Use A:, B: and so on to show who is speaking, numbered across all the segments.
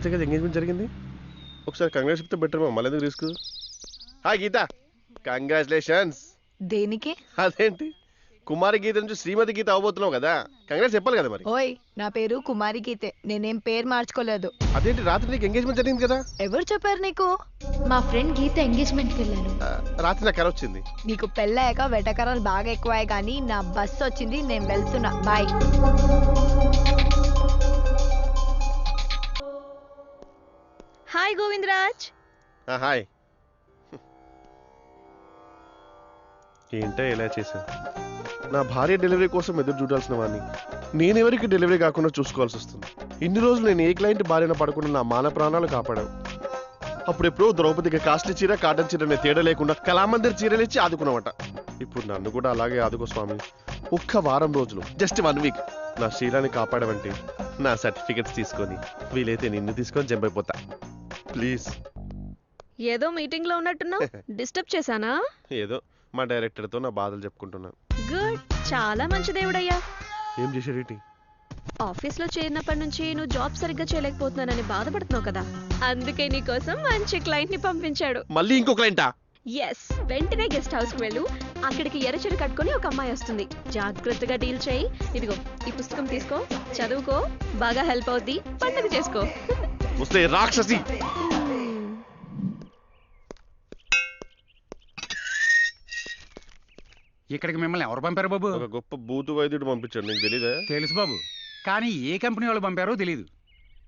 A: తెలిస్తే కదా ఎంగేజ్మెంట్ జరిగింది. ఒకసారి కంగ్రాట్స్ చెప్తే బెటర్ మళ్ళీ ఎందుకు రిస్క్. హాయ్ గీత, కంగ్రాచులేషన్స్.
B: దేనికి?
A: అదేంటి, కుమారి గీత నుంచి శ్రీమతి గీత అవబోతున్నావు కదా, కంగ్రాట్స్ చెప్పాలి కదా మరి.
B: ఓయ్, నా పేరు కుమారి గీతే, నేనేం పేరు మార్చుకోలేదు.
A: అదేంటి, రాత్రి నీకు ఎంగేజ్మెంట్ జరిగింది కదా.
B: ఎవరు చెప్పారు నీకు?
C: మా ఫ్రెండ్ గీత ఎంగేజ్మెంట్కి వెళ్ళాను.
A: రాత్రి నాకు కర వచ్చింది.
B: నీకు పెళ్ళాక వెటకరాలు బాగా ఎక్కువే కానీ నా బస్సు వచ్చింది, నేను వెళ్తున్నా, బాయ్. హాయ్ గోవిందరాజ్.
A: హాయ్. ఏంటో ఇలా చేశాను. నా భార్య డెలివరీ కోసం ఎదురు చూడాల్సిన వాడిని నేనెవరికి డెలివరీ కాకుండా చూసుకోవాల్సి వస్తుంది. ఇన్ని రోజులు నేను ఏ క్లయింట్ భార్యను పడకుండా నా మాన ప్రాణాలు కాపాడావు. అప్పుడెప్పుడో ద్రౌపదికి కాస్ట్లీ చీర కాటన్ చీర తేడా లేకుండా కళామందిర్ చీరలు ఇచ్చి ఆదుకున్నావట. ఇప్పుడు నన్ను కూడా అలాగే ఆదుకో స్వామి. ఒక్క వారం రోజులు, జస్ట్ 1 వీక్ నా శీలాన్ని కాపాడవంటే నా సర్టిఫికెట్స్ తీసుకొని వీలైతే నిన్ను తీసుకొని జంపైపోతా. ప్లీజ్.
D: ఏదో మీటింగ్ లో ఉన్నట్టున్నావు, డిస్టర్బ్ చేశానా?
A: ఏదో మా డైరెక్టర్తో నా బాధలు చెప్పుకుంటున్నాను.
D: గుడ్, చాలా మంచి దేవుడయ్యా.
A: ఏం చేశాడేంటి?
D: ఆఫీస్ లో చేరినప్పటి నుంచి నువ్వు జాబ్ సరిగ్గా చేయలేకపోతున్నానని బాధపడుతున్నావు కదా, అందుకే నీ కోసం మంచి క్లయింట్ ని పంపించాడు.
A: మళ్ళీ ఇంకో క్లయింటా?
D: ఎస్, వెంటనే గెస్ట్ హౌస్ కు వెళ్ళు. అక్కడికి ఎర్రచీర కట్టుకొని ఒక అమ్మాయి వస్తుంది, జాగ్రత్తగా డీల్ చేయి. ఇదిగో ఈ పుస్తకం తీసుకో, చదువుకో, బాగా హెల్ప్ అవుద్ది, పండుగ చేసుకో.
A: వస్తే రాక్షసి.
E: ఇక్కడికి మిమ్మల్ని ఎవరు పంపారు బాబు?
A: ఒక గొప్ప బూతు వైద్యుడు పంపించాడు, నీకు తెలీదా?
E: తెలుసు బాబు, కానీ ఏ కంపెనీ వాళ్ళు పంపారో తెలీదు.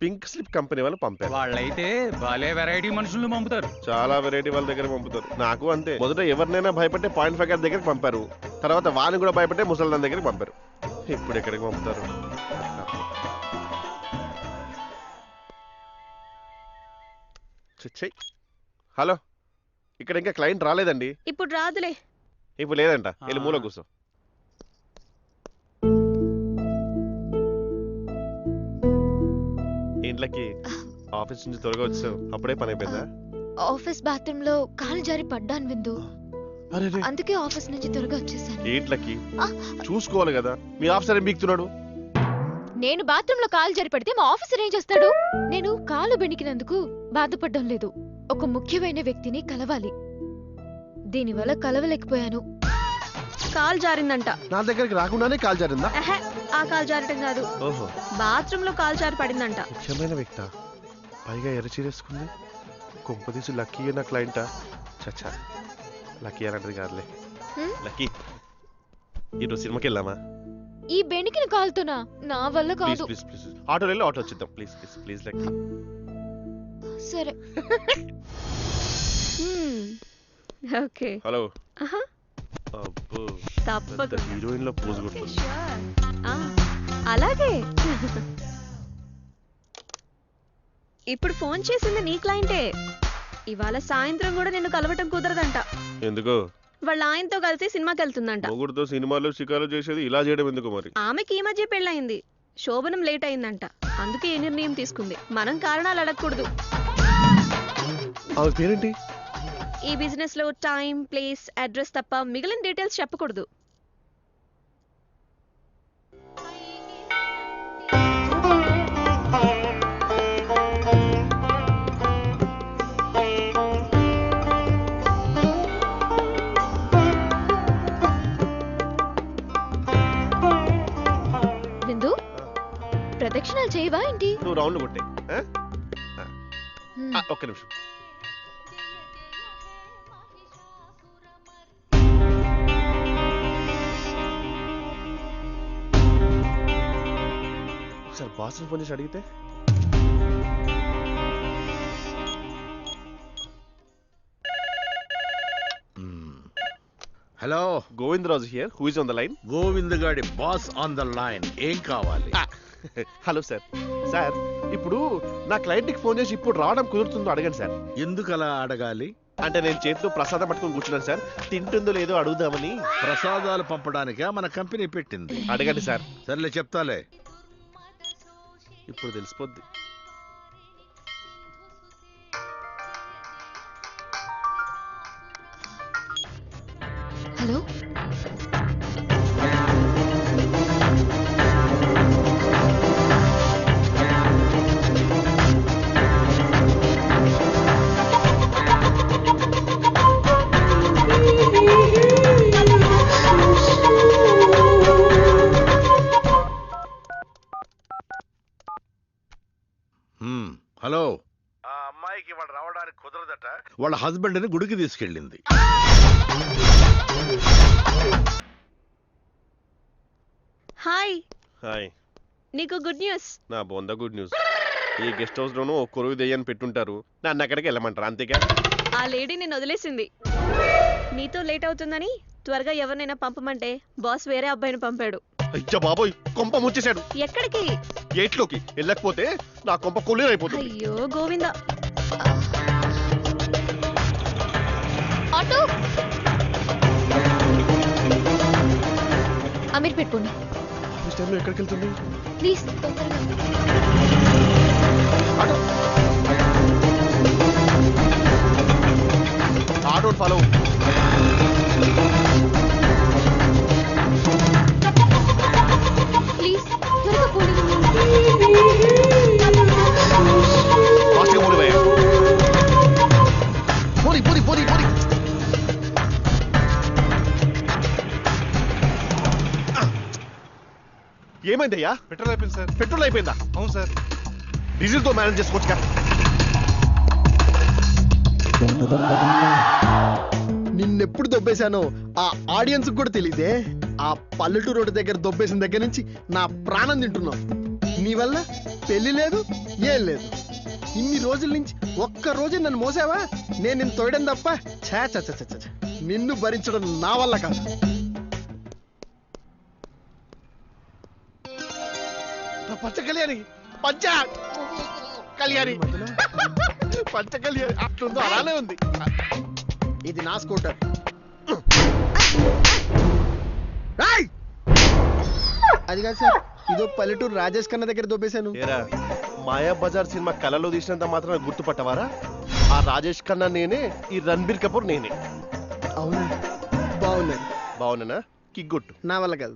A: పింక్ స్లిప్ కంపెనీ వాళ్ళు పంపారు.
E: వాళ్ళైతే భలే వెరైటీ మనుషులను పంపుతారు.
A: చాలా వెరైటీ వాళ్ళ దగ్గర పంపుతారు. నాకు అంతే. మొదట ఎవరినైనా భయపట్టే .5 గారి దగ్గరికి పంపారు, తర్వాత వాని కూడా భయపట్టే ముసల్దాన్ దగ్గరికి పంపారు. ఇప్పుడు ఎక్కడికి పంపుతారు? హలో, ఇక్కడ ఇంకా క్లయింట్ రాలేదండి.
D: ఇప్పుడు రాదులే.
A: ఇప్పుడు లేదంట, వెళ్ళి మూల కూర్చో. ఇంట్లోకి ఆఫీస్ నుంచి త్వరగా వచ్చావు, అప్పుడే పని అయిపోయిందా?
C: ఆఫీస్ బాత్రూమ్ లో కాలు జారి పడ్డాను విందు, అందుకే ఆఫీస్ నుంచి త్వరగా వచ్చేసాను.
A: ఏంట్లకి చూసుకోవాలి కదా, మీ ఆఫీసర్ ఏం బీక్తున్నాడు?
C: నేను బాత్రూమ్ లో కాలు జారి పడితే మా ఆఫీసర్ ఏం చేస్తాడు? నేను కాలు బెణికినందుకు బాధపడడం లేదు, ఒక ముఖ్యమైన వ్యక్తిని కలవాలి, దీనివల్ల కలవలేకపోయాను.
D: కాల్ జారిందంట.
A: నా దగ్గరికి రాకుండానే కాల్ జారిందా?
D: ఆ కాల్ జారటం కాదు,
A: ఓహో,
D: బాత్రూమ్ లో కాల్ జారి పడిందంట.
A: ముఖ్యమైన వ్యక్త, పైగా ఎర్రచీరేసుకుంది. కొంపదీసు లక్కీ నా క్లయింటా? చచ్చా, లక్కీ అనంటది కాదులే. లక్కీ, ఈరోజు సినిమాకి వెళ్దామా?
C: ఈ బెణికిన కాలుతోనా? నా వల్ల కాదు.
A: ప్లీజ్ ప్లీజ్, ఆటో వెళ్ళి ఆటో వచ్చిద్దాం. Please please please lucky.
C: సరే.
D: ఓకే.
A: హలో. అబ్బో,
D: తప్పకుండా
A: హీరోయిన్ లో పోజ్ కొడుతుంది.
D: అలాగే. ఇప్పుడు ఫోన్ చేసింది నీ క్లయింటే. ఇవాళ సాయంత్రం కూడా నిన్ను కలవటం కుదరదంట.
A: ఎందుకో?
D: వాళ్ళ ఆయనతో కలిసి సినిమాకి వెళ్తుందంట.
A: మొగుడుతో సినిమాలో షికారు చేసేది ఇలా చేయడం ఎందుకు మరి?
D: ఆమెకి ఈ మధ్య పెళ్ళయింది, శోభనం లేట్ అయిందంట, అందుకే ఈ నిర్ణయం తీసుకుంది. మనం కారణాలు అడగకూడదు.
A: ఆమె పేరేంటి?
D: ఈ బిజినెస్ లో టైం, ప్లేస్, అడ్రస్ తప్ప మిగిలిన డీటెయిల్స్ చెప్పకూడదు.
C: విందు, ప్రదక్షిణాలు చేయవా ఏంటి?
A: నువ్వు రౌండ్ కొట్టే. ఒక్క నిమిషం. ఒకసారి బాస్ని ఫోన్ చేసి అడిగితే.
F: Hello,
A: Govindaraju here, who is on the line?
F: Govind గాడి బాస్ ఆన్ ద లైన్. ఏం కావాలి?
A: Hello sir. సార్, ఇప్పుడు నా క్లయింట్కి ఫోన్ చేసి ఇప్పుడు రావడం కుదురుతుందో అడగండి సార్.
F: ఎందుకు అలా అడగాలి?
A: అంటే నేను చేతితో ప్రసాదం పట్టుకొని కూర్చున్నాను సార్, తింటుందో లేదో అడుగుదామని.
F: ప్రసాదాలు పంపడానికా మన కంపెనీ పెట్టింది?
A: అడగండి సార్.
F: సర్లే, చెప్తాలే.
A: ఇప్పుడు తెలిసిపోద్ది.
C: హలో,
F: అమ్మాయికి వాడు రావడానికి కుదరదట, వాళ్ళ హస్బెండ్ ని గుడికి తీసుకెళ్ళింది.
D: హాయ్,
A: హాయ్,
D: నీకు గుడ్ న్యూస్.
A: నా బొంద గుడ్ న్యూస్. ఈ గెస్ట్ హౌస్ లోనూ ఓ కొరువు దెయ్యాన్ని పెట్టుంటారు, నన్ను అక్కడికి వెళ్ళమంటారు అంతేగా?
D: ఆ లేడీ నేను వదిలేసింది. నీతో లేట్ అవుతుందని త్వరగా ఎవరినైనా పంపమంటే బాస్ వేరే అబ్బాయిని పంపాడు.
A: అయ్యా బాబోయ్, కొంప ముచ్చేశాడు.
D: ఎక్కడికి?
A: గేట్లోకి వెళ్ళకపోతే నా కొంప కొల్లేరైపోతుంది.
D: అయ్యో గోవిందా.
C: ఆటో అమీర్ పెట్టుకోండి
A: ఈ టైంలో ఎక్కడికి వెళ్తుంది?
C: ప్లీజ్ తొందరగా.
A: Auto auto follow.
C: ప్లీజ్ త్వరగా పోనీ.
A: ఫాస్ట్గా పోనీ భయ్యా. పోనీ పోనీ పోనీ పోనీ. ఏమైందయ్యా?
G: పెట్రోల్ అయిపోయింది సార్.
A: పెట్రోల్ అయిపోయిందా?
G: అవును సార్.
A: డీజిల్ తో మేనేజ్ చేసుకోవచ్చుగా.
H: నిన్నెప్పుడు దొబ్బేశానో ఆ ఆడియన్స్ కూడా తెలియదే. ఆ పల్లెటూరు రోడ్డు దగ్గర దొబ్బేసిన దగ్గర నుంచి నా ప్రాణం తింటున్నావు. నీ వల్ల పెళ్లి లేదు, ఏం లేదు. ఇన్ని రోజుల నుంచి ఒక్క రోజు నన్ను మోసావా? నేను నిన్ను తోయడం తప్ప ఛా ఛా ఛా ఛా ఛా. నిన్ను భరించడం నా వల్ల కాదు.
A: పంచ కళ్యాణి, పంచ కళ్యాణి, పంచ కళ్యాణి అట్లుందో అలానే ఉంది.
H: ఇది నా స్కూటర్. రాయ్! అది కాదు సార్, ఇదో పల్లెటూరు రాజేష్ ఖన్నా దగ్గర దొబ్బేశాను.
A: ఏరా, మాయా బజార్ సినిమా కళలో తీసినంత మాత్రం గుర్తుపట్టవారా? ఆ రాజేష్ ఖన్నా నేనే, ఈ రణబీర్ కపూర్ నేనే.
H: అవునా? బాగున్నాను.
A: బాగున్నానా? కిగ్గొట్టు.
H: నా వల్ల కాదు.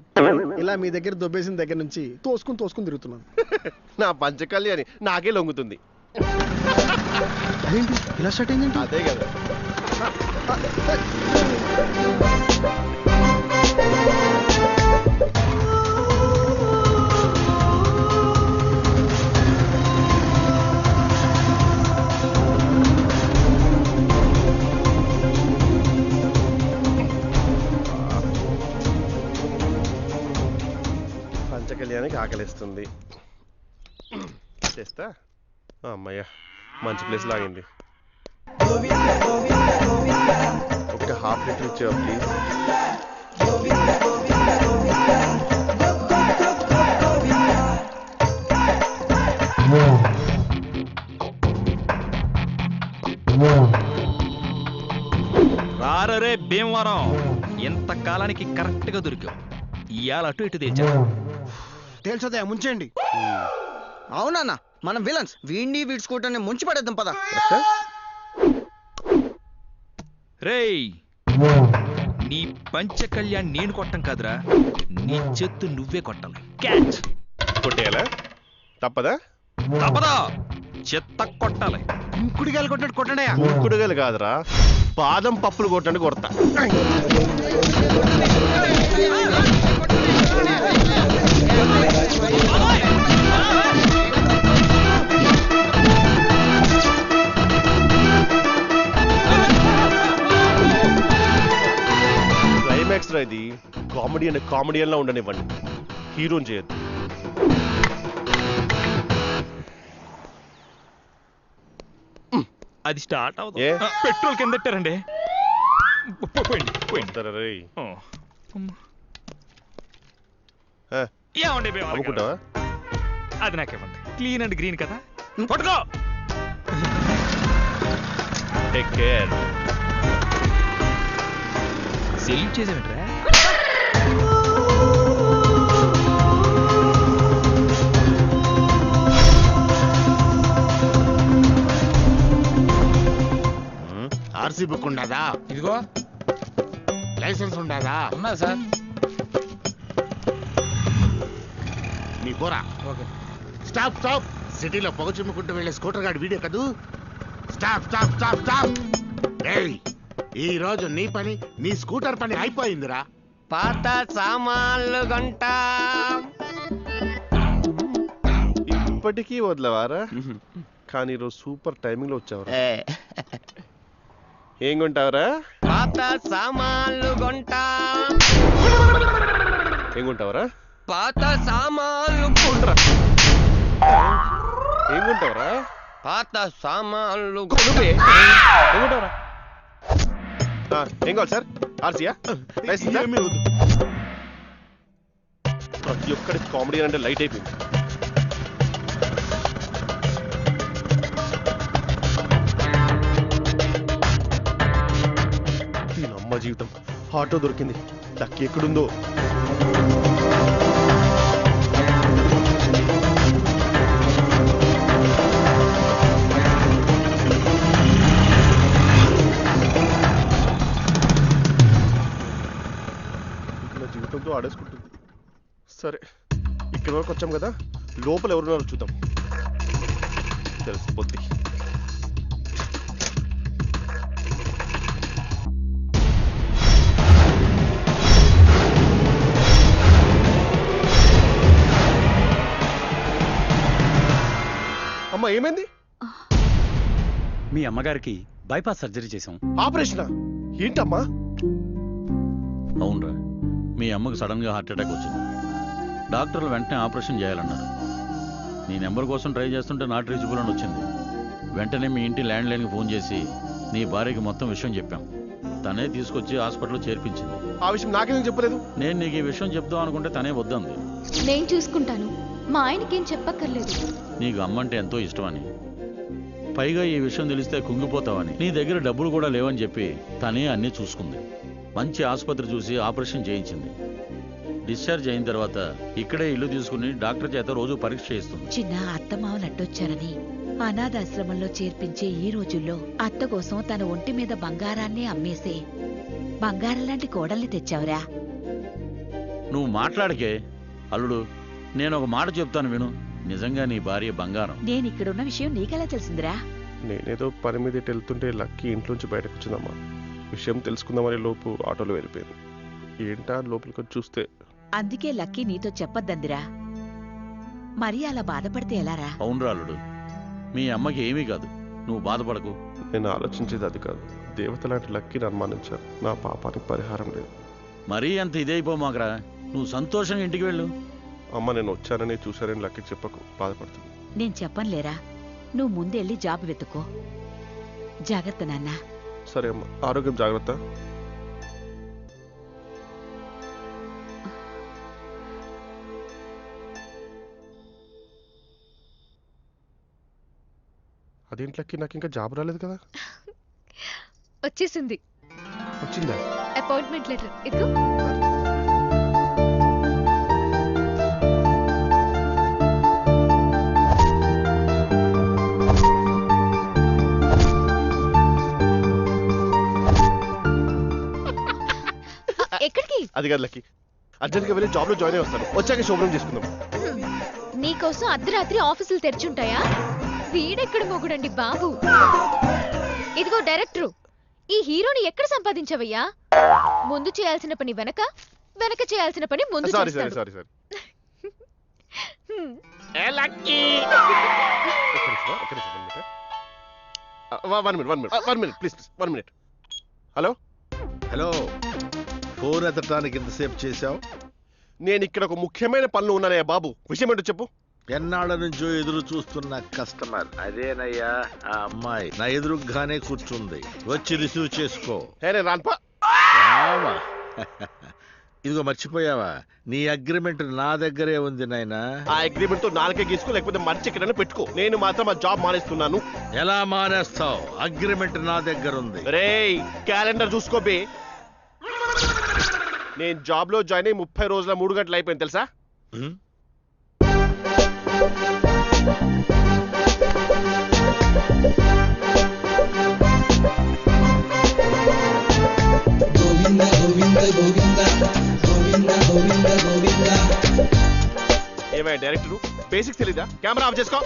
H: ఇలా మీ దగ్గర దొబ్బేసిన దగ్గర నుంచి తోసుకుని తిరుగుతున్నాను.
A: నా పంచ కళ్యాణి నాకే లొంగుతుంది.
H: అదేంటి ఇలా స్టార్ట్ అయిందండి?
A: అదే కదా. పంచ కళ్యాణికి ఆకలిస్తుంది. చేస్తా. అమ్మయ్య, మంచి ప్లేస్ లాగింది. ఒక హాఫ్ లీటర్ ఇచ్చేవా ప్లీజ్?
I: రారే భీమవరం, ఎంత కాలానికి కరెక్ట్ గా దొరికావు. ఇవాళ అటు ఇటు తెచ్చా.
H: తేల్చోదయా ముంచండి. అవునన్నా, మనం విలన్స్. వీడిని వీడి స్కూటర్ని ముంచి పడేద్దాం పద.
I: రేయ్, నీ పంచ కళ్యాణ్ నేను కొట్టం కాదురా, నీ చెత్తు నువ్వే కొట్టాలి. క్యాచ్.
A: కొట్టేయాలా? తప్పదా?
I: తప్పదా, చెత్త కొట్టాలి.
H: కుడిగాలు కొట్టినట్టు కొట్టడయా.
A: కుడుగలు కాదురా, బాదం పప్పులు కొట్టండి కొడతా. క్లైమాక్స్ రా ఇది. కామెడీ అంటే కామెడియన్ లా ఉండనివ్వండి, హీరోని చేయొద్దు.
I: అది స్టార్ట్
A: ఏ?
I: అవుతుంది. పెట్రోల్ కింద పెట్టారండి.
A: సరే రేయ్.
I: ఏమండి
A: అమ్ముకుంటావా?
I: అది నాకేమండి, క్లీన్ అండ్ గ్రీన్ కదా. పట్టుకో.
A: Take care.
I: సెల్యూట్ చేసామంటారా?
F: ఆర్సీ బుక్ ఉండదా?
E: ఇదిగో
F: లైసెన్స్ ఉండదా?
E: ఉన్నా సార్.
F: నీ పోరా.
E: ఓకే.
F: Stop stop. సిటీలో పొగ చిమ్ముకుంటూ వెళ్ళే స్కూటర్ గాడి వీడియో కదూ. Stop stop stop stop. ఏయ్, ఈ రోజు నీ పని, నీ స్కూటర్ పని అయిపోయిందిరా.
H: పాత సామాన్లు గంట.
A: ఇప్పటికీ వదలవారా? కానీ ఈరోజు సూపర్ టైమింగ్ లో వచ్చావరా. ఏం కొంటావరా?
G: పాత సామాన్లు కొంటా.
A: ఏం కొంటావరా?
G: పాత సామాన్లు
A: కొంటరా. ఏం కొంటావరా?
G: పాత సామాన్లు
A: కొనుబే. ఏం కొంటావరా? ఏం కావాలి సార్? ఆర్సీయా? ప్రతి ఒక్కడి కామెడీ అంటే లైట్ అయిపోయింది. అమ్మ జీవితం ఆటో దొరికింది. లక్కీ ఎక్కడుందో. నా జీవితంతో ఆడేసుకుంటుంది. సరే, ఇక్కడి వరకు వచ్చాం కదా, లోపల ఎవరున్నారో చూద్దాం. తెలిసిపోద్ది. అమ్మా ఏమైంది?
E: మీ అమ్మగారికి బైపాస్ సర్జరీ చేసాం.
A: ఆపరేషనా? ఏంటమ్మా?
J: అవునరా, మీ అమ్మకు సడన్ గా హార్ట్ అటాక్ వచ్చింది. డాక్టర్లు వెంటనే ఆపరేషన్ చేయాలన్నారు. నీ నెంబర్ కోసం ట్రై చేస్తుంటే నాట్ రీచబుల్ అని వచ్చింది. వెంటనే మీ ఇంటి ల్యాండ్ లైన్కి ఫోన్ చేసి నీ భార్యకి మొత్తం విషయం చెప్పాం. తనే తీసుకొచ్చి హాస్పిటల్లో చేర్పించింది.
A: ఆ విషయం నాకేం చెప్పలేదు.
J: నేను నీకు ఈ విషయం చెప్దాం అనుకుంటే తనే వద్దంది.
C: నేను చూసుకుంటాను, మా ఆయనకేం చెప్పక్కర్లేదు.
J: నీకు అమ్మంటే ఎంతో ఇష్టమని, పైగా ఈ విషయం తెలిస్తే కుంగిపోతావని, నీ దగ్గర డబ్బులు కూడా లేవని చెప్పి తనే అన్నీ చూసుకుంది. మంచి ఆసుపత్రి చూసి ఆపరేషన్ చేయించింది. డిశ్చార్జ్ అయిన తర్వాత ఇక్కడే ఇల్లు తీసుకుని డాక్టర్ చేత రోజు పరీక్ష చేయిస్తుంది.
K: చిన్న అత్తమావలు అడ్డొచ్చారని అనాథాశ్రమంలో చేర్పించే ఈ రోజుల్లో అత్త కోసం తన ఒంటి మీద బంగారాన్ని అమ్మేసే బంగారం లాంటి కోడల్ని తెచ్చావురా.
J: నువ్వు మాట్లాడకే అల్లుడు. నేను ఒక మాట చెప్తాను విను. నిజంగా నీ భార్య బంగారం.
K: నేనిక్కడున్న విషయం నీకెలా తెలిసిందిరా?
A: నేనేదో పని మీద ఇటు వెళ్తుంటే లక్కీ ఇంట్లోంచి బయటకు వచ్చిందమ్మా. విషయం తెలుసుకుందామని లోపు ఆటోలో వెళ్ళిపోయింది. ఏంటా లోపలికి వచ్చి చూస్తే.
K: అందుకే లక్కీ నీతో చెప్పొద్దందిరా. మరి అలా బాధపడితే ఎలారా?
J: అవునరా అల్లుడు, మీ అమ్మకి ఏమీ కాదు, నువ్వు బాధపడకు.
A: నేను ఆలోచించేది అది కాదు. దేవత లాంటి లక్కీని అనుమానించాను. నా పాపానికి పరిహారం లేదు.
J: మరీ అంత ఇదైపోమాకరా. నువ్వు సంతోషంగా ఇంటికి వెళ్ళు.
A: అమ్మ నేను వచ్చానని చూశానని లక్కీ చెప్పకు, బాధపడుతుంది.
K: నేను చెప్పనులేరా. నువ్వు ముందెళ్ళి జాబ్ వెతుక్కో. జాగ్రత్త నాన్నా.
A: సరే అమ్మ, ఆరోగ్యం జాగ్రత్త. అదేంటి లక్కీ, నాకు ఇంకా జాబ్ రాలేదు కదా?
C: వచ్చేసింది.
A: వచ్చిందా?
C: అపాయింట్మెంట్ లెటర్ ఇదిగో. ఎక్కడికి?
A: అది కాదు లక్కీ, అర్జెంట్గా వెళ్ళి జాబ్ లో జాయిన్ అయి వస్తాను. వచ్చాక శుభ్రం చేసుకుందాం.
C: నీకోసం అర్ధరాత్రి ఆఫీసులు తెరిచుంటాయా? వీడెక్కడ మొగుడండి బాబు. ఇదిగో డైరెక్టరు, ఈ హీరోని ఎక్కడ సంపాదించవయ్యా? ముందు చేయాల్సిన పని వెనక, వెనక చేయాల్సిన పని ముందు
A: సారీ
C: చేస్తాడు.
A: Sorry sorry one minute. Hello
F: hello, phone ఎత్తడానికి ఎంతసేపు చేశావు?
A: నేను ఇక్కడ ఒక ముఖ్యమైన పనులు ఉన్నానయ్యా బాబు. విషయం ఏంటో చెప్పు.
F: ఎన్నాళ్ళ నుంచో ఎదురు చూస్తున్న కస్టమర్ అదేనయ్యా. ఆ అమ్మాయి నా ఎదురుగానే కూర్చుంది. వచ్చి రిసీవ్ చేసుకో.
A: నేను రాన్పా.
F: రావా? ఇదిగో మర్చిపోయావా? నీ అగ్రిమెంట్ నా దగ్గరే ఉంది నాయనా.
A: ఆ అగ్రిమెంట్ తో నాలుగే గీసుకో, లేకపోతే మర్చి ఎక్కడైనా పెట్టుకో. నేను మాత్రం ఆ జాబ్ మానేస్తున్నాను.
F: ఎలా మానేస్తావు? అగ్రిమెంట్ నా దగ్గర ఉంది.
A: రేయ్ క్యాలెండర్ చూసుకోబే. నేను జాబ్ లో జాయిన్ అయ్యి 30 రోజుల 3 గంటలు అయిపోయింది తెలుసా? ఏమయ్య డైరెక్టర్, బేసిక్స్ తెలీదా? కెమెరా ఆఫ్ చేసుకో.